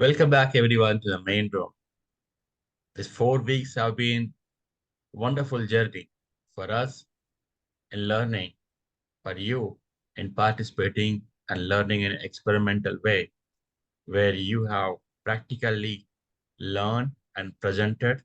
Welcome back, everyone, to the main room. These 4 weeks have been a wonderful journey for us in learning, for you in participating and learning in an experimental way, where you have practically learned and presented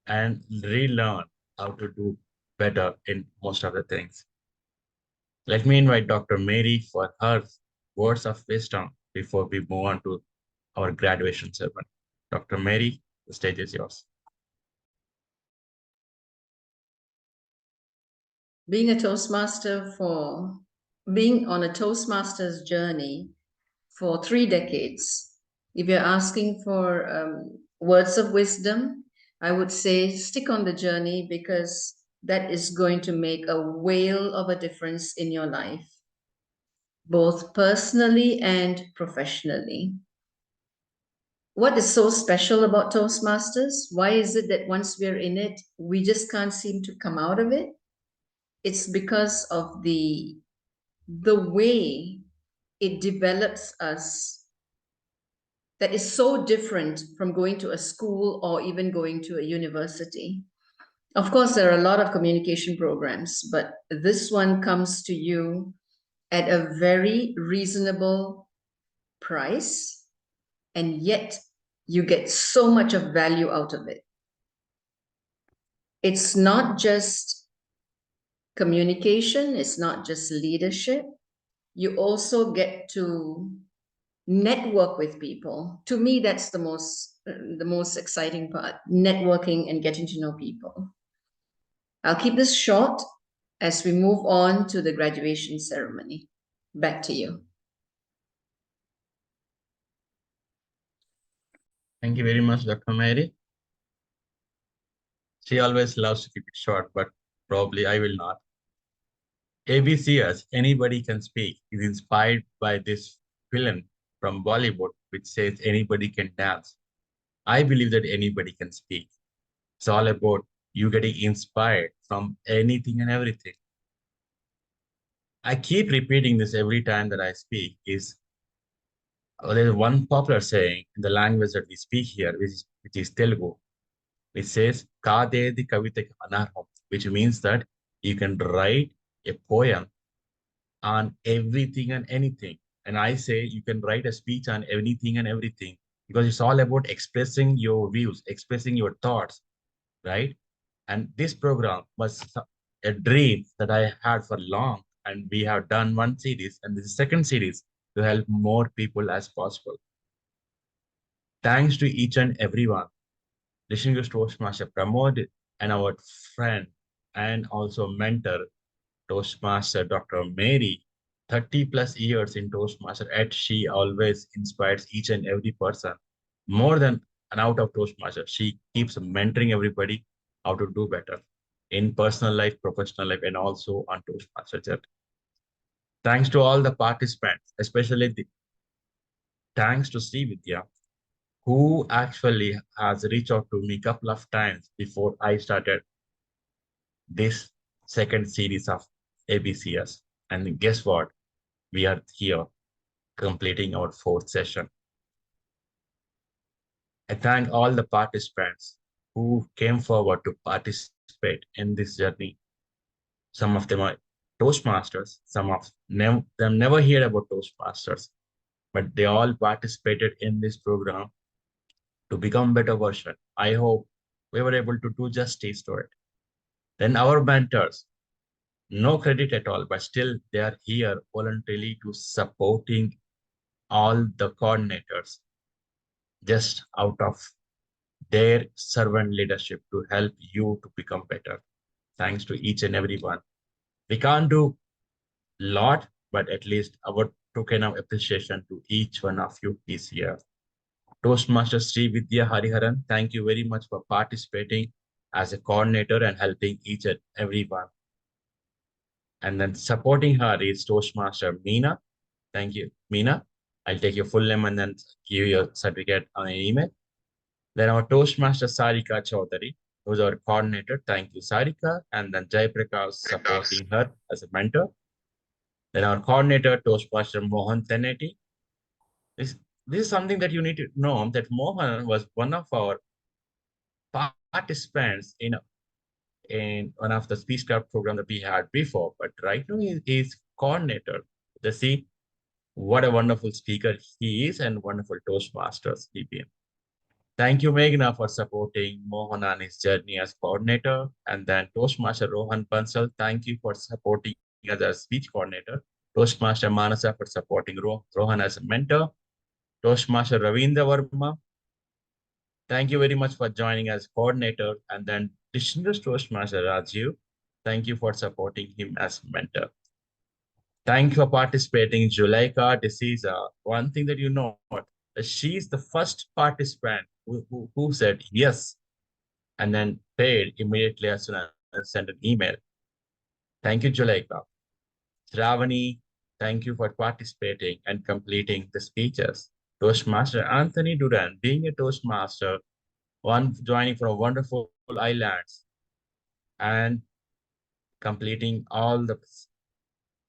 and relearn how to do better in most of the things. Let me invite Dr. Mary for her words of wisdom before we move on to our graduation ceremony. Dr. Mary, the stage is yours. Being on a Toastmasters journey for 3 decades, if you're asking for words of wisdom, I would say stick on the journey because that is going to make a whale of a difference in your life, both personally and professionally. What is so special about Toastmasters? Why is it that once we're in it, we just can't seem to come out of it? It's because of the way it develops us that is so different from going to a school or even going to a university. Of course, there are a lot of communication programs, but this one comes to you at a very reasonable price, and yet you get so much of value out of it. It's not just communication, it's not just leadership. You also get to network with people. To me, that's the most exciting part, networking and getting to know people. I'll keep this short as we move on to the graduation ceremony. Back to you. Thank you very much, Dr. Mary. She always loves to keep it short, but probably I will not. ABCS, Anybody Can Speak, is inspired by this film from Bollywood, which says anybody can dance. I believe that anybody can speak. It's all about you getting inspired from anything and everything. I keep repeating this every time that I speak is there's one popular saying in the language that we speak here, which is Telugu. It says Kadedi Kavitaki Anarham, which means that you can write a poem on everything and anything. And I say you can write a speech on anything and everything because it's all about expressing your views, expressing your thoughts, right? And this program was a dream that I had for long. And we have done one series and this is second series to help more people as possible. Thanks to each and everyone. Distinguished Toastmaster Pramod and our friend and also mentor, Toastmaster Dr. Mary, 30 plus years in Toastmaster, and she always inspires each and every person. More than an out of Toastmaster, she keeps mentoring everybody how to do better in personal life, professional life, and also on Toastmaster journey. Thanks to all the participants, especially thanks to Sri Vidya, who actually has reached out to me a couple of times before I started this second series of ABCS. And guess what? We are here completing our fourth session. I thank all the participants who came forward to participate in this journey. Some of them are Toastmasters, some of them never heard about Toastmasters, but they all participated in this program to become better version. I hope we were able to do justice to it. Then our mentors, no credit at all, but still they are here voluntarily to supporting all the coordinators just out of their servant leadership to help you to become better. Thanks to each and every one. We can't do a lot, but at least our token of appreciation to each one of you is here. Toastmaster Sri Vidya Hariharan, thank you very much for participating as a coordinator and helping each and every one. And then supporting her is Toastmaster Meena. Thank you, Meena. I'll take your full name and then give you a certificate on an email. Then our Toastmaster Sarika Chaudhary, who's our coordinator. Thank you, Sarika. And then Jai Prakash supporting her as a mentor. Then our coordinator, Toastmaster Mohan Teneti. this is something that you need to know that Mohan was one of our participants in one of the Speechcraft program that we had before, but right now he is coordinator. Just see what a wonderful speaker he is and wonderful Toastmasters he been. Thank you, Meghna, for supporting Mohan on his journey as coordinator. And then Toastmaster Rohan Bansal, thank you for supporting as a speech coordinator. Toastmaster Manasa for supporting Rohan as a mentor. Toastmaster Ravindra Verma, thank you very much for joining as coordinator. And then Distinguished Toastmaster Rajiv, thank you for supporting him as mentor. Thank you for participating, Zuleika D'Souza. One thing that you know, she's the first participant who said yes and then paid immediately as soon as sent an email. Thank you, Zuleika. Shravani, thank you for participating and completing the speeches. Toastmaster Anthony Duran, being a Toastmaster, one joining from wonderful islands and completing all the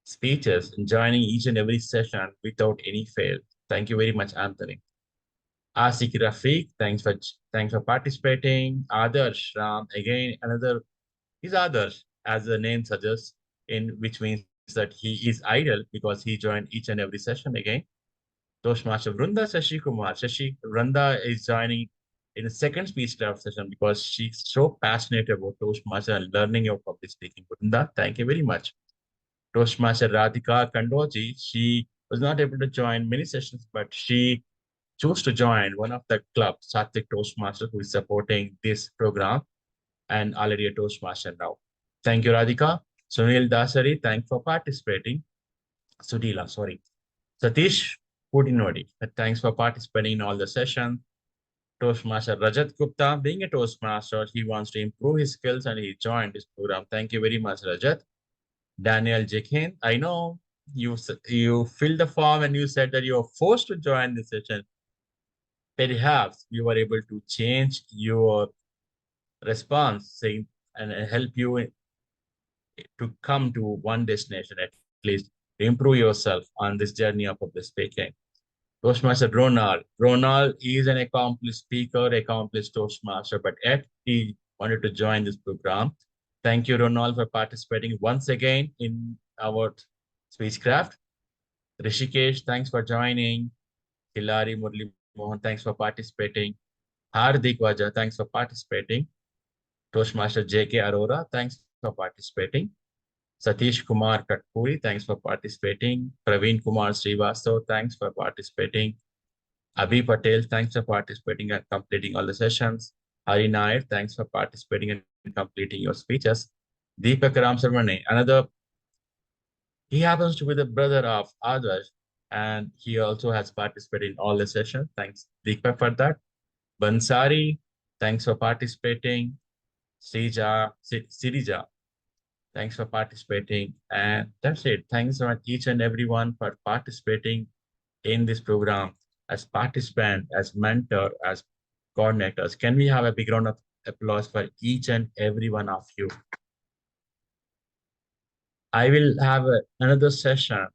speeches and joining each and every session without any fail. Thank you very much, Anthony. Asik Rafiq, thanks for participating. Adarsh Ram, again another is Adarsh, as the name suggests, in which means that he is idle because he joined each and every session again. Toastmaster Vrunda Shashi Kumar. Shashi Vrunda is joining in the second speech craft session because she's so passionate about Toastmaster and learning your public speaking. Vrunda, thank you very much. Toastmaster Radhika Kandoji, she was not able to join many sessions, but she chose to join one of the club, Sattvic Toastmasters, who is supporting this program and already a Toastmaster now. Thank you, Radhika. Sunil Dasari, thanks for participating. Sudila, sorry. Satish Pudinodi, thanks for participating in all the sessions. Toastmaster Rajat Gupta, being a Toastmaster, he wants to improve his skills and he joined this program. Thank you very much, Rajat. Daniel Jekhin, I know you filled the form and you said that you are forced to join the session. Perhaps you were able to change your response saying and help you to come to one destination at least to improve yourself on this journey of public speaking. Toastmaster Ronald. Ronald is an accomplished speaker, accomplished Toastmaster, but yet he wanted to join this program. Thank you, Ronald, for participating once again in our Speechcraft. Rishikesh, thanks for joining. Hilary Murli Mohan, thanks for participating. Hardik Wajah, thanks for participating. Toastmaster J.K. Arora, thanks for participating. Satish Kumar Katpuri, thanks for participating. Praveen Kumar Srivastav, thanks for participating. Abhi Patel, thanks for participating and completing all the sessions. Hari Nair, thanks for participating and completing your speeches. Deepak Ram Sarmane, another, he happens to be the brother of Adarsh, and he also has participated in all the sessions. Thanks, Deepak, for that. Bansari, thanks for participating. Sirija, thanks for participating. And that's it. Thanks so much each and everyone for participating in this program as participant, as mentor, as coordinators. Can we have a big round of applause for each and every one of you? I will have another session,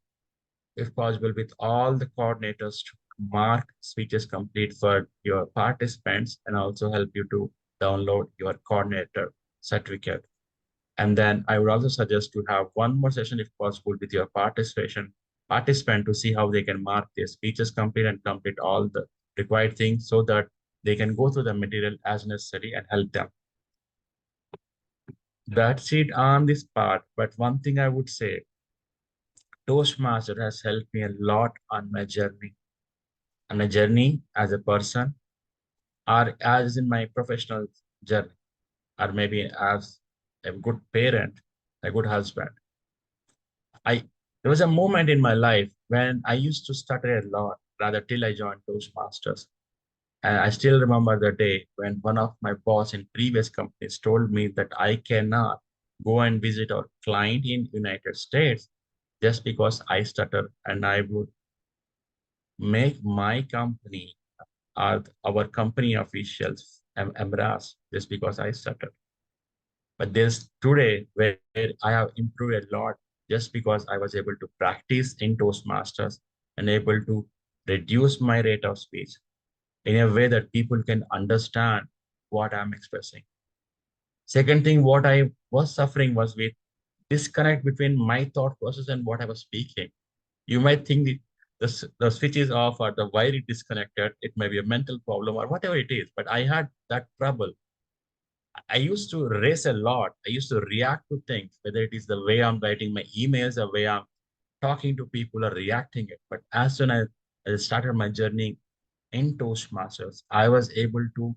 if possible, with all the coordinators to mark speeches complete for your participants and also help you to download your coordinator certificate. And then I would also suggest to have one more session, if possible, with your participant to see how they can mark their speeches complete and complete all the required things so that they can go through the material as necessary and help them. That's it on this part. But one thing I would say, Toastmaster has helped me a lot on my journey as a person, or as in my professional journey, or maybe as a good parent, a good husband. There was a moment in my life when I used to stutter a lot, rather till I joined Toastmasters. And I still remember the day when one of my boss in previous companies told me that I cannot go and visit our client in United States just because I stutter, and I would make my company or our company officials embarrassed just because I stutter. But there's today where I have improved a lot just because I was able to practice in Toastmasters and able to reduce my rate of speech in a way that people can understand what I'm expressing. Second thing, what I was suffering was with disconnect between my thought process and what I was speaking. You might think the switch is off or the wire is disconnected. It may be a mental problem or whatever it is, but I had that trouble. I used to race a lot. I used to react to things, whether it is the way I'm writing my emails, the way I'm talking to people or reacting it. But as soon as I started my journey in Toastmasters, I was able to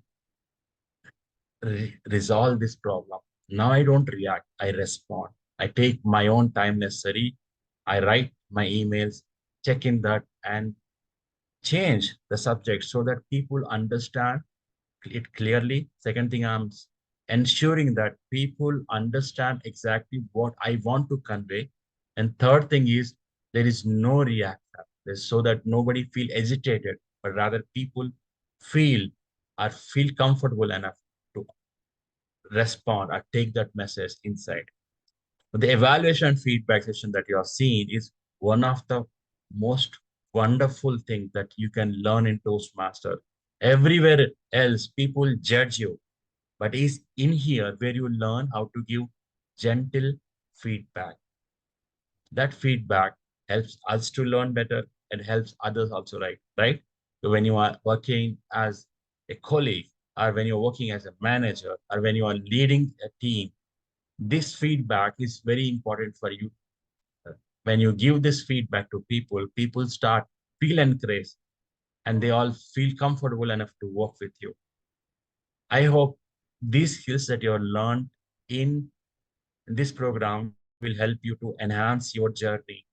resolve this problem. Now I don't react, I respond. I take my own time necessary. I write my emails, check in that, and change the subject so that people understand it clearly. Second thing, I'm ensuring that people understand exactly what I want to convey. And third thing is there is no reaction. So that nobody feel agitated, but rather people feel feel comfortable enough to respond or take that message inside. The evaluation and feedback session that you have seen is one of the most wonderful things that you can learn in Toastmaster. Everywhere else, people judge you, but it's in here where you learn how to give gentle feedback. That feedback helps us to learn better and helps others also, right? So when you are working as a colleague, or when you're working as a manager, or when you are leading a team, this feedback is very important for you. When you give this feedback to people, people start feel encouraged and they all feel comfortable enough to work with you. I hope these skills that you have learned in this program will help you to enhance your journey.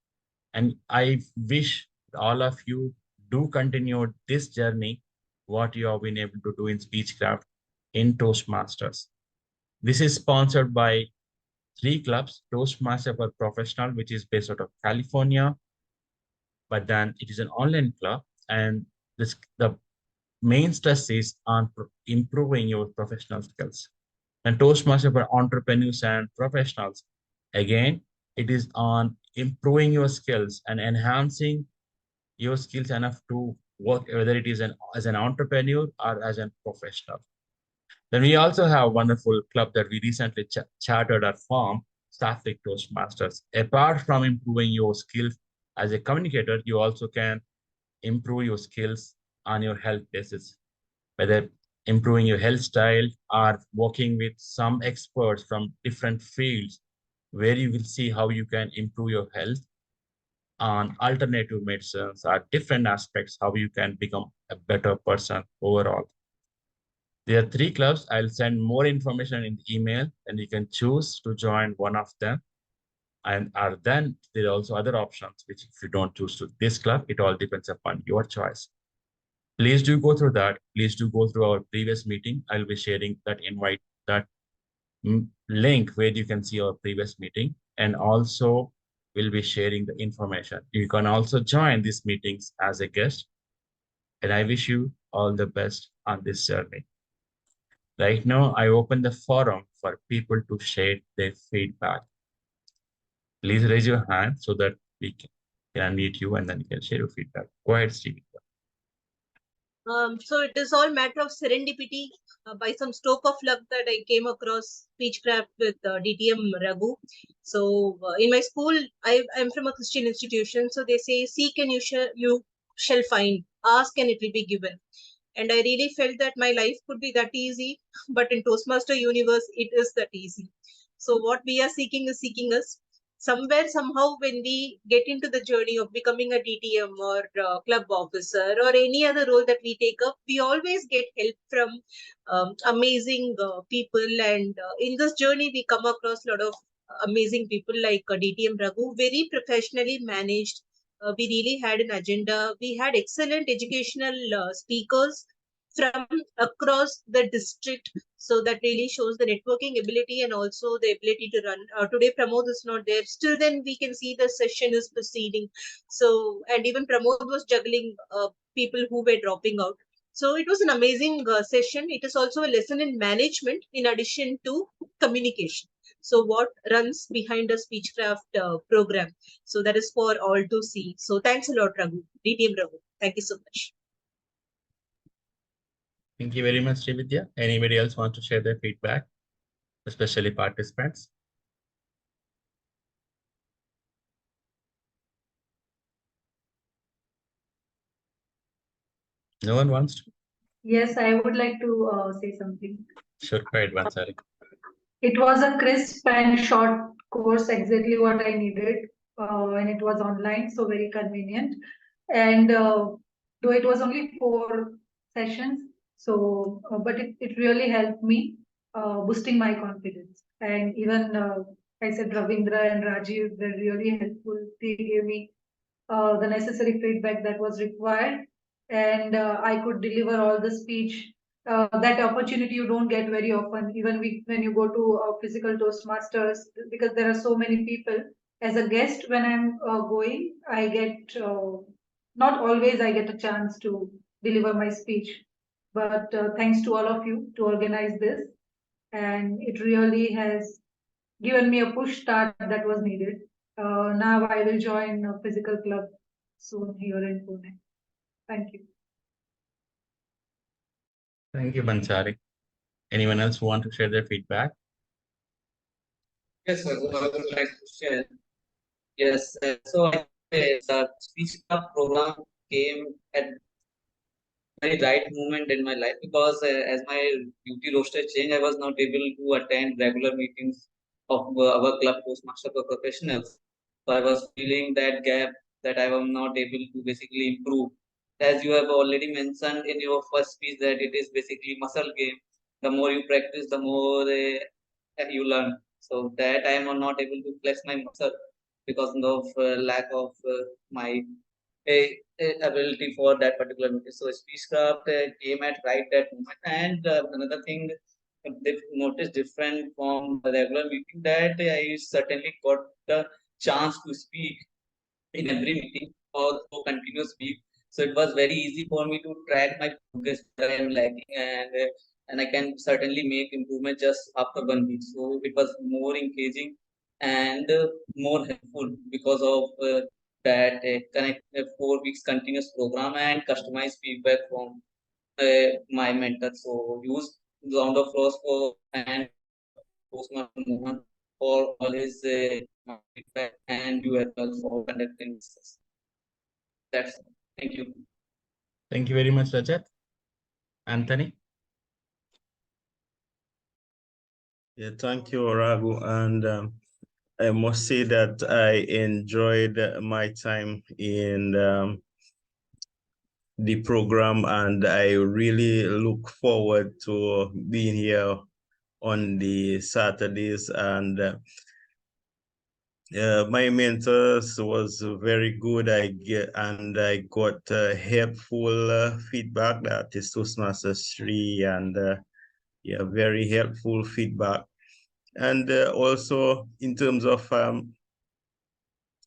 And I wish all of you do continue this journey, what you have been able to do in Speechcraft in Toastmasters. This is sponsored by three clubs: Toastmaster for Professional, which is based out of California, but then it is an online club, and the main stress is on improving your professional skills. And Toastmaster for entrepreneurs and professionals, again, it is on improving your skills and enhancing your skills enough to work, whether it is as an entrepreneur or as a professional. Then we also have a wonderful club that we recently chartered or formed, Sattvic Toastmasters. Apart from improving your skills as a communicator, you also can improve your skills on your health basis, whether improving your health style or working with some experts from different fields, where you will see how you can improve your health on alternative medicines or different aspects, how you can become a better person overall. There are three clubs. I'll send more information in the email, and you can choose to join one of them. And then there are also other options, which if you don't choose to this club, it all depends upon your choice. Please do go through that. Please do go through our previous meeting. I'll be sharing that invite, that link where you can see our previous meeting. And also we'll be sharing the information. You can also join these meetings as a guest. And I wish you all the best on this journey. Right now, I open the forum for people to share their feedback. Please raise your hand so that we can unmute you and then you can share your feedback. Go ahead, Steve. So it is all matter of serendipity. By some stroke of luck that I came across Speechcraft with DTM Raghu. So in my school, I'm from a Christian institution. So they say, seek and you shall find, ask and it will be given. And I really felt that my life could be that easy, but in Toastmaster universe, it is that easy. So what we are seeking is seeking us. Somewhere, somehow, when we get into the journey of becoming a DTM or club officer or any other role that we take up, we always get help from amazing people. And in this journey, we come across a lot of amazing people like DTM Raghu, very professionally managed. We really had an agenda. We had excellent educational speakers from across the district. So that really shows the networking ability and also the ability to run. Today, Pramod is not there. Still, then we can see the session is proceeding. So, and even Pramod was juggling people who were dropping out. So it was an amazing session. It is also a lesson in management in addition to communication. So what runs behind a Speechcraft program? So that is for all to see. So thanks a lot, Raghu, DTM Raghu. Thank you so much. Thank you very much, Srividya. Anybody else want to share their feedback, especially participants? No one wants to? Yes, I would like to say something. Sure, go ahead, Vansari. It was a crisp and short course, exactly what I needed, and it was online, so very convenient. And though it was only 4 sessions, so but it really helped me boosting my confidence. And even I said Ravindra and Rajiv were really helpful. They gave me the necessary feedback that was required, and I could deliver all the speech. That opportunity you don't get very often, even when you go to physical Toastmasters, because there are so many people. As a guest, when I'm going, I get not always I get a chance to deliver my speech, but thanks to all of you to organize this, and it really has given me a push start that was needed. Now I will join a physical club soon here in Pune. Thank you. Thank you, Vansari. Anyone else want to share their feedback? Yes, sir. So I would like to share. Yes, so the speech club program came at very right moment in my life because as my duty roster changed, I was not able to attend regular meetings of our club Toastmaster for professionals. So I was feeling that gap that I was not able to basically improve. As you have already mentioned in your first speech that it is basically muscle game. The more you practice, the more you learn. So that I am not able to flex my muscle because of lack of my ability for that particular meeting. So Speechcraft came at right that moment. And another thing they noticed different from the regular meeting that I certainly got the chance to speak in every meeting or to continue speak. So it was very easy for me to track my progress where I am lacking, and I can certainly make improvement just after 1 week. So it was more engaging and more helpful because of that connect 4 weeks continuous program and customized feedback from my mentor. So use round of applause for and Postmaster Mohan for all his feedback and you as well for conducting this. That's all. Thank you. Thank you very much, Rajat. Anthony? Yeah, thank you, Raghu. And I must say that I enjoyed my time in the program, and I really look forward to being here on the Saturdays. And my mentors was very good. I got helpful feedback. That is Toastmaster Sri, and yeah, very helpful feedback. And also in terms of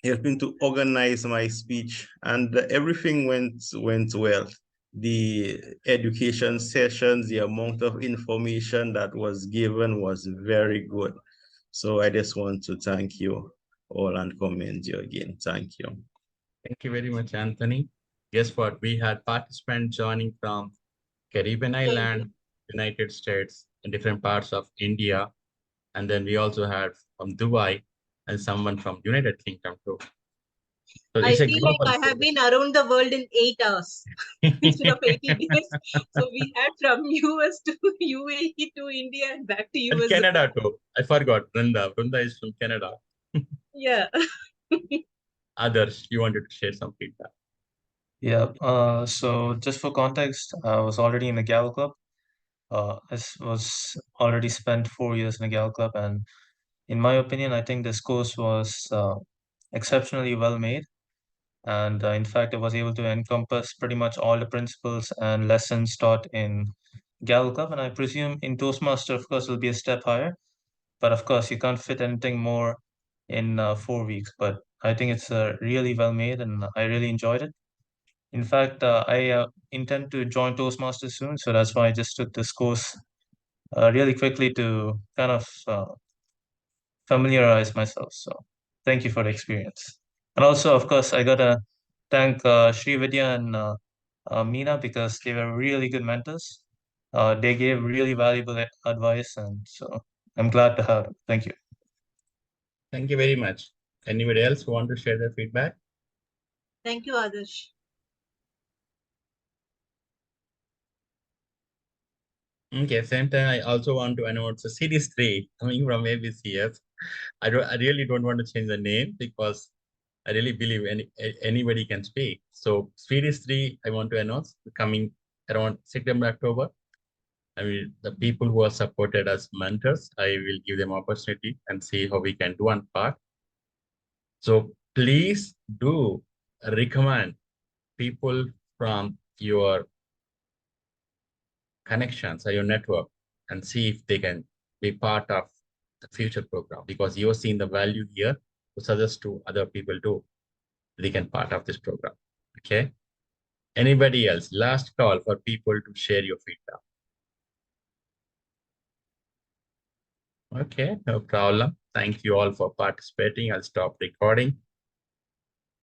helping to organize my speech, and everything went well. The education sessions, the amount of information that was given was very good. So I just want to thank you all and commend you again. Thank you. Thank you very much, Anthony. Guess what? We had participants joining from Caribbean Island, United States, and different parts of India. And then we also had from Dubai and someone from United Kingdom too. So I it's a feel like global I have been around the world in 8 hours instead of 80 days. So we had from US to UAE to India and back to And US. Canada too. I forgot. Brenda is from Canada. Yeah. Others, you wanted to share some feedback. Yeah, so just for context, I was already in the Gal Club. Was already spent 4 years in the Gal Club, and in my opinion, I think this course was exceptionally well made. And in fact, I was able to encompass pretty much all the principles and lessons taught in Gal Club. And I presume in Toastmaster, of course, will be a step higher. But of course, you can't fit anything more in 4 weeks. But I think it's really well made, and I really enjoyed it. In fact, I intend to join Toastmasters soon, so that's why I just took this course really quickly to kind of familiarize myself. So thank you for the experience. And also, of course, I gotta thank Sri Vidya and Meena, because they were really good mentors. They gave really valuable advice, and so I'm glad to have them. Thank you. Thank you very much. Anybody else want to share their feedback? Thank you, Adarsh. Okay, same time, I also want to announce a series 3 coming from ABCS. I really don't want to change the name because I really believe anybody can speak. So series 3, I want to announce coming around September, October. I mean, the people who are supported as mentors, I will give them opportunity and see how we can do one part. So please do recommend people from your connections or your network and see if they can be part of the future program, because you're seeing the value here to suggest to other people too. They can part of this program. Okay. Anybody else? Last call for people to share your feedback. Okay, no problem. Thank you all for participating. I'll stop recording.